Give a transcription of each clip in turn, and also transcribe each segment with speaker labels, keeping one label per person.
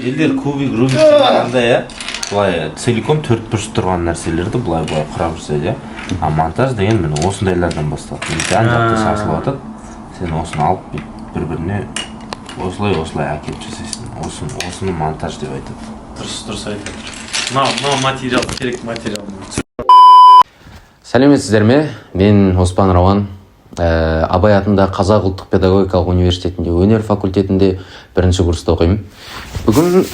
Speaker 1: Елдер кубик, рубик тұрғанда, я, бұлай целиком 4 бұрыш тұрған нәрселерді бұлай құрап жүрсе, а монтаж деген мен осындайлардан басталады. Жан жақты шашылып атады, сен осыны алып бір-біріне осылай әкеліп жасайсың. Осыны монтаж деп айтады.
Speaker 2: Дұрыс айтады. Мынау материал, керек материал.
Speaker 3: Сәлеметсіздер ме? Мен Оспан Рауан. Абай атындағы Қазақ ұлттық педагогикалық университетінде өнер факультетінде 1-ші курста оқимын. Бүгін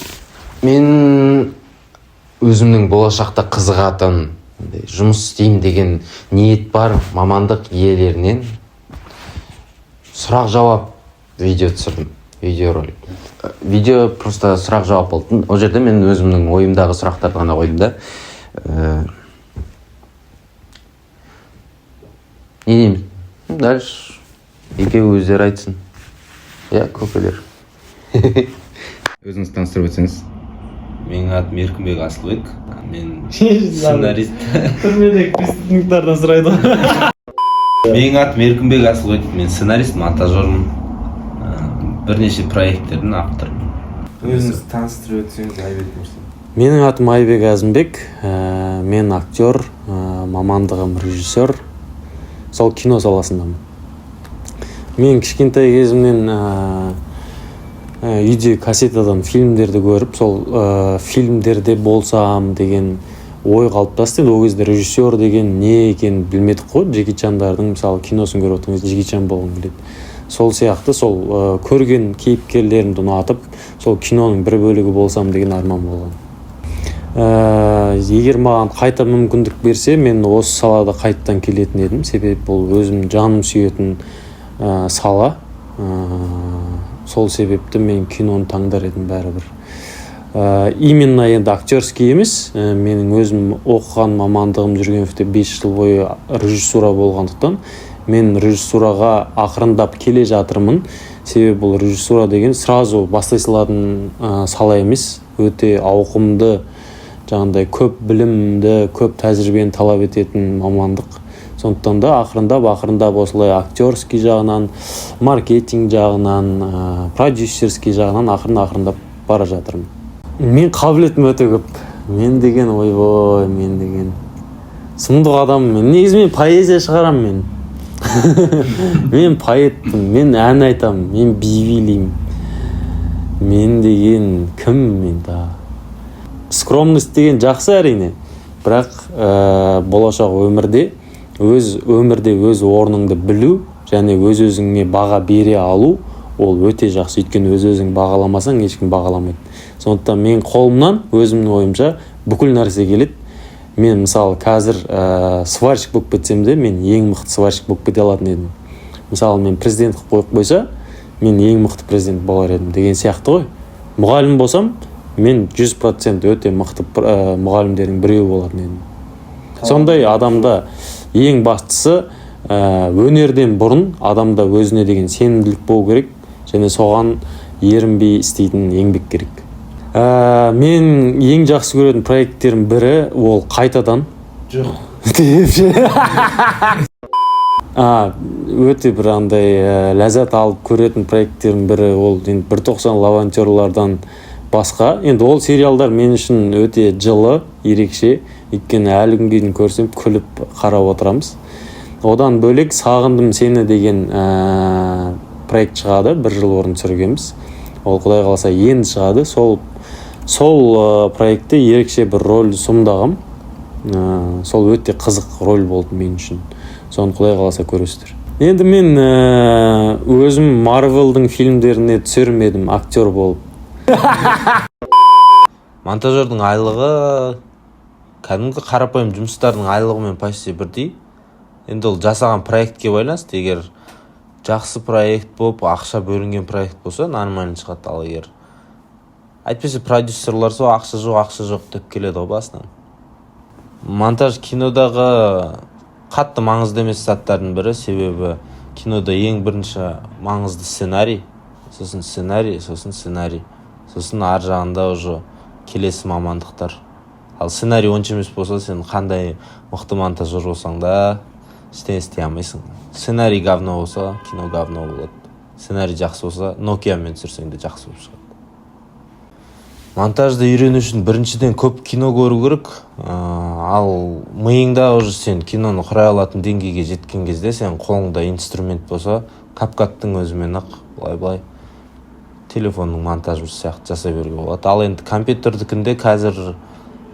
Speaker 3: мен өзімнің болашақта қызығатын, жұмыс істеймін деген ниет бар мамандық иелерінен сұрақ-жауап видео түсірдім. Видеоролик. Видео просто сұрақ-жауап болды. Ол жерде мен өзімнің ойымдағы сұрақтарды ғана қойдым да. Не дейміз? Дальше екеуі өздері айтсын. Көкелер. Өзіңіз таныстырып өтсеңіз.
Speaker 1: Менің атым Еркінбек Асылбек. Мен сценарист.
Speaker 2: Түрмедегі преступниктардан сұрайды.
Speaker 1: Менің атым Еркінбек Асылбек. Мен сценарист, монтажермын. Бірнеше проекттердің авторымын. Өзіңіз таныстырып өтсеңіз, Айбек Мұрсын.
Speaker 4: Менің атым Айбек Азымбек. Мен актер, мамандығым режиссер. Сол кино саласындамын. Мен кішкентай кезімнен үйде кассетадан фильмдерді көріп, сол фильмдерде болсам деген ой қалыптасты. Ол кезде режиссер деген не екенін білмедік қой. Джеки Чандардың мысалы киносын көріп отырсаңыз, Джеки Чан болғым келеді. Сол сияқты сол көрген кейіпкерлерімді ұнатып, сол киноның бір бөлігі болсам деген арман болған. Егер маған қайта мүмкіндік берсе, мен осы салада қайттан келетін едім. Себебі бұл өзім жаным сүйетін сала. Сол себепті мен киноны таңдар едім бәрібір. Именно енді актерский емес, менің өзім оқыған мамандығым Жүргеновте 5 жыл бойы режиссура болғандықтан, мен режиссураға ақырындап келе жатырмын. Себебі бұл режиссура деген сразу бастай салатын сала емес, өте ауқымды, жаңағыдай көп білімді, көп тәжірибені талап ететін мамандық. Сондықтан да ақырындап осылай актерский жағынан, маркетинг жағынан, продюсерский жағынан ақырындап бара жатырмын. Мен қабілетім өте көп. Мен деген мен деген сұмдық адаммын. Мен негізі поэзия шығарамын мен. Мен поэтпін, мен ән айтамын, мен би билеймін. Мен деген кім мен да? Скромность деген жақсы әрине, бірақ болашақ өмірде өз орныңды білу және өз-өзіңе баға бере алу, ол өте жақсы. Өйткені өз-өзің бағаламасаң, ешкім бағаламайды. Сондықтан мен қолымнан, өзімнің ойымша, бүкіл нәрсе келеді. Мен мысалы қазір сварщик болып кетсем де, мен ең мықты сварщик болып кете алатын едім. Мысалы мен президент қойып қойса, мен ең мықты президент болар едім деген сияқты ғой. Мұғалім болсам, мен 100% өте мықты мұғалімдердің біреуі болатын едім. Сондай адамда ең бастысы өнерден бұрын адамда өзіне деген сенімділік болу керек, және соған ерінбей істейтін еңбек керек. Мен ең жақсы көретін проекттерім бірі ол қайтадан.
Speaker 2: Жоқ.
Speaker 4: Өте бір андай ләззат алып көретін проекттерім бірі ол 190 волонтерлардан басқа. Енді ол сериалдар мен үшін өте жылы, ерекше. Өйткені әлі күнге дейін көрсем күліп қарап отырамыз. Одан бөлек Сағындым сені деген проект шығады, 1 жыл орын түсіргенбіз. Ол Құдай қаласа енді шығады. Сол проектте ерекше бір рөл сомдағым. Сол өте қызық рөл болды мен үшін. Соны Құдай қаласа көресіздер. Енді мен өзім Марвелдің фильмдеріне түсірмедім, актер болып.
Speaker 1: Монтажердің айлығы кәдімгі қарапайым жұмыстардың айлығымен почти бірдей. Енді ол жасаған проектке байланысты. Егер жақсы проект болып, ақша бөлінген проект болса, нормально шығады. Ал егер әйтпесе продюсерлар сол ақша жоқ деп келеді ғой басынан. Монтаж кинодағы қатты маңызды емес заттардың бірі, себебі кинода ең бірінші маңызды сценарий, сосын ар жағында уже келесі мамандықтар. Ал сценарий онша емес болса, сен қандай мықты монтажер болсаң да ештеңе істей алмайсың. Сценарий говно болса, кино говно болады. Сценарий жақсы болса, Nokia-мен түсірсең де жақсы болып шығады. монтажды үйрену үшін біріншіден көп кино көру керек. Ал миыңда уже сен киноны құрай алатын деңгейге жеткен кезде сен қолыңда инструмент болса, капкаттың өзімен ақ былай телефонның монтажы сияқты жасай беруге болады. Ал енді компьютердікінде қазір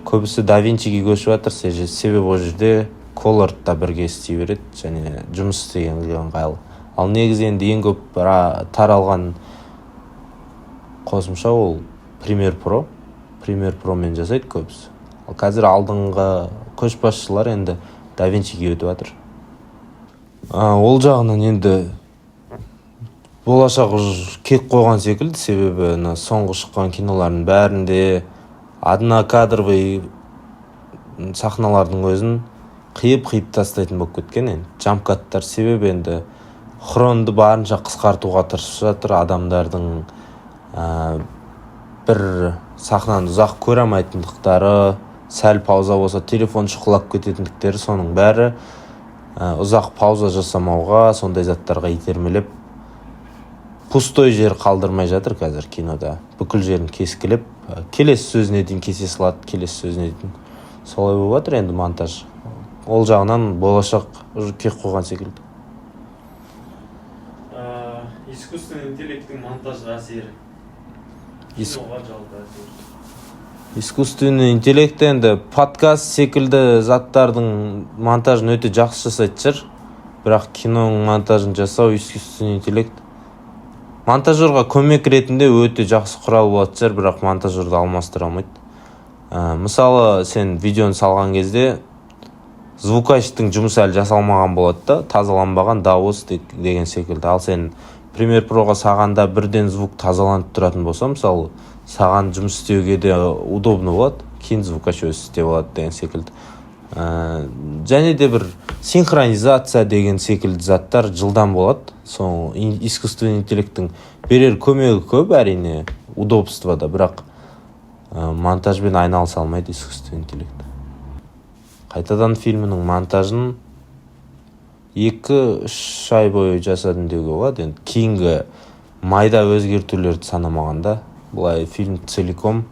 Speaker 1: көбісі DaVinci'ге көшіп жатыр. Себебі ол жерде Color да бірге істей береді және жұмыс істегенге ыңғайлы. Ал негізі енді ең көп таралған қосымша ол Premiere Pro мен жасайды көбісі. Ал қазір алдыңғы көшбасшылар енді DaVinci'ге өтіп жатыр. Ол жағынан енді болашақ кек қойған секілді, себебі соңғы шыққан кинолардың бәрінде однокадровый сахналардың өзін қиып тастайтын болып кеткен енді джамп-каттар. Себебі енді хронды барынша қысқартуға тырысып жатыр. Адамдардың бір сахнаны ұзақ көре алмайтындықтары, сәл пауза болса телефон шұқылап кететіндіктері, соның бәрі ұзақ пауза жасамауға, сондай заттарға итермелеп пустой жер қалдырмай жатыр қазір кинода. Бүкіл жерін кескілеп, келесі сөзіне дейін кесе салады, келесі сөзіне дейін. Солай болып жатыр енді монтаж. Ол жағынан болашақ кек қойған секілді.
Speaker 2: Искусственный интеллекттің монтажға әсері. Киноға жалпы әсері.
Speaker 1: Искусственный интеллект енді подкаст секілді заттардың монтажын өте жақсы жасайды шығар. Бірақ киноның монтажын жасау искусственный интеллект монтажерға көмек ретінде өте жақсы құрал болады шығар, бірақ монтажерді алмастыра алмайды. Мысалы, сен видеоны салған кезде звукачтың жұмысы әлі жасалмаған болады да, тазаланбаған дауыс деген секілді. Ал сен Premiere Pro'ға сағанда бірден звук тазаланып тұратын болса, мысалы, саған жұмыс істеуге де удобно болады, кейін звукач өзі істеп алады деген секілді. Және де бір синхронизация деген секілді заттар жылдам болады. Соң искусственный интеллекттің берер көмегі көп, әрине, удобствода, бірақ монтажбен айналыса алмайды искусственный интеллект. Қайтадан фильмінің монтажын 2-3 ай бойы жасадым деуге болады. Енді кейінгі майда өзгертулерді санамағанда, бұлай фильм целиком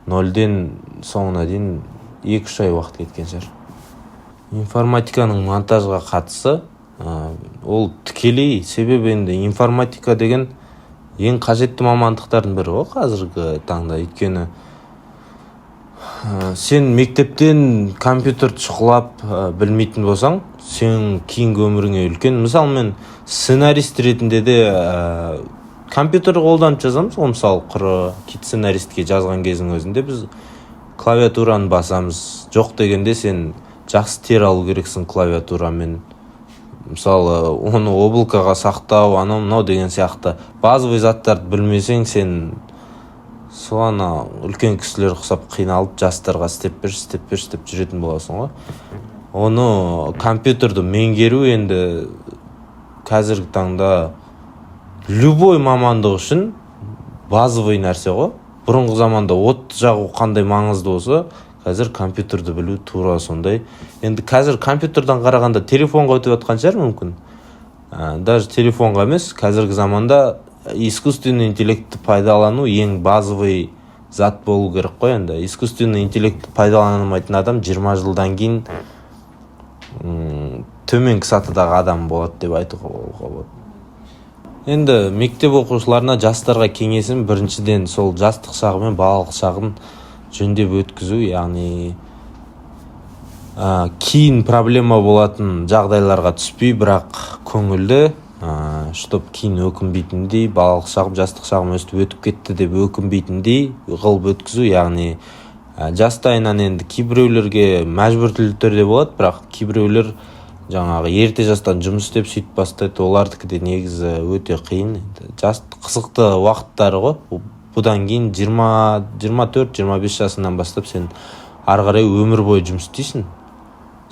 Speaker 1: 0-ден соңына дейін 2-3 ай уақыт кеткен шығар. Информатиканың монтажға қатысы ол тікелей, себебі енді информатика деген ең қажетті мамандықтардың бірі ғой қазіргі таңда. Өйткені сен мектептен компьютерді шұқылап білмейтін болсаң, сен кейінгі өміріңе үлкен. Мысалы, мен сценарист ретінде де компьютер қолданып жазамыз. Мысалы, кит сценаристке жазған кездің өзінде біз клавиатураны басамыз. Жоқ дегенде сен жақсы тер алу керексің клавиатурамен. Мысалы, оны облакаға сақтау, анау деген сияқты базовый заттарды білмесең, сен соны үлкен кісілер құсап қиналып жастарға істеп бер деп жүретін боласың ғой. Оны компьютерді меңгеру енді қазіргі таңда любой мамандық үшін базовый нәрсе ғой. Бұрынғы заманда от жағу қандай маңызды болса, қазір компьютерді білу тура сондай. Енді қазір компьютерден қарағанда телефонға өтіп жатқан шығар мүмкін. Даже телефонға емес, қазіргі заманда искусственный интеллектті пайдалану ең базовый зат болу керек қой енді. Искусственный интеллектті пайдаланылмайтын адам 20 жылдан кейін төменгі сатыдағы адам болады деп айтуға болады. Енді мектеп оқушыларына, жастарға кеңесім біріншіден сол жастық шағы мен балалық шағын жөндеп өткізу, яғни кейін проблема болатын жағдайларға түспей, бірақ көңілді, чтоб кейін өкінбейтіндей, балалық шағым, жастық шағым өтіп кетті деп өкінбейтіндей қылып өткізу, яғни жастайынан енді кейбіреулерге мәжбүрлі түрде болады, бірақ кейбіреулер жаңағы ерте жастан жұмыс істеп сөйтіп бастайды. Олардікі де негізі өте қиын. Қызықты уақыттары ғой. Бұдан кейін 24-25 жасынан бастап сен ары қарай өмір бойы жұмыс істейсің.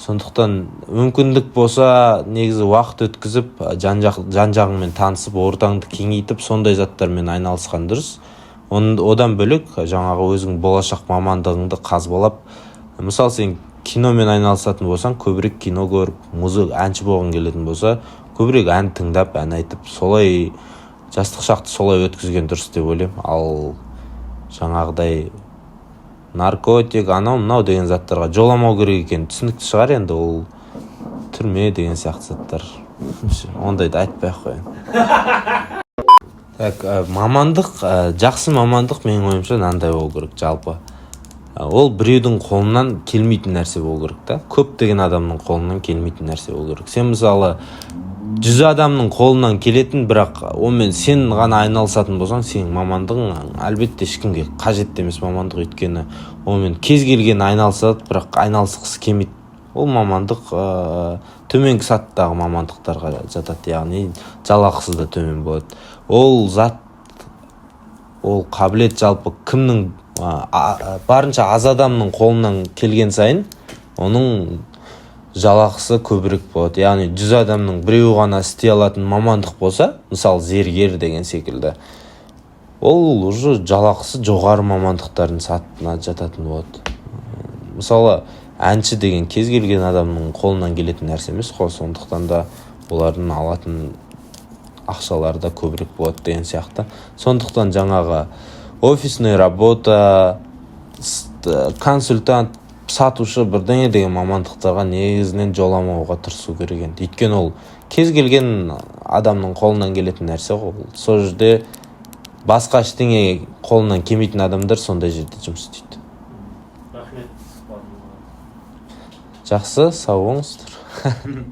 Speaker 1: Сондықтан мүмкіндік болса, негізі уақыт өткізіп, жан-жағыңмен танысып, ортаңды кеңейтіп, сондай заттармен айналысқан дұрыс. Одан бөлек жаңағы өзің болашақ мамандығыңды қазбалап, мысалы сен киномен айналысатын болсаң, көбірек кино көріп, әнші болғың келетін болса, көбірек ән тыңдап, ән айтып, солай жастық шақты солай өткізген дұрыс деп ойлаймын. Ал жаңағыдай наркотик анау мынау деген заттарға жоламау керек екен түсінікті шығар. Енді ол түрме деген сияқты заттар. Ондайды айтпай ақ қояйын. Так, мамандық, жақсы мамандық менің ойымша мынандай болу керек жалпы. Ол біреудің қолынан келмейтін нәрсе болу керек та. Көптеген адамның қолынан келмейтін нәрсе болу керек. Сен мысалы 100 адамның қолынан келетін, бірақ онымен сен ғана айналысатын болсаң, сенің мамандығың әлбетте ешкімге қажет емес мамандық, өйткені онымен кез келген айналысады, бірақ айналысқысы келмейді. Ол мамандық төменгі сатыдағы мамандықтарға жатады, яғни жалақысы да төмен болады. Ол зат, ол қабілет жалпы кімнің барынша аз адамның қолынан келген сайын оның жалақысы көбірек болады. Яғни 100 адамның біреуі ғана істей алатын мамандық болса, мысалы зергер деген секілді, ол уже жалақысы жоғары мамандықтардың сатына жататын болады. Мысалы әнші деген кез келген адамның қолынан келетін нәрсе емес қой, сондықтан да олардың алатын ақшалары да көбірек болады деген сияқты. Сондықтан жаңағы офисный работа, консультант, сатушы бірдеңе деген мамандықтарға негізінен жоламауға тырысу керек енді. Өйткені ол кез келген адамның қолынан келетін нәрсе ғой. Сол жерде басқа ештеңе қолынан келмейтін адамдар сондай жерде жұмыс істейді.
Speaker 2: Рахмет.
Speaker 1: Жақсы, сау болыңыздар.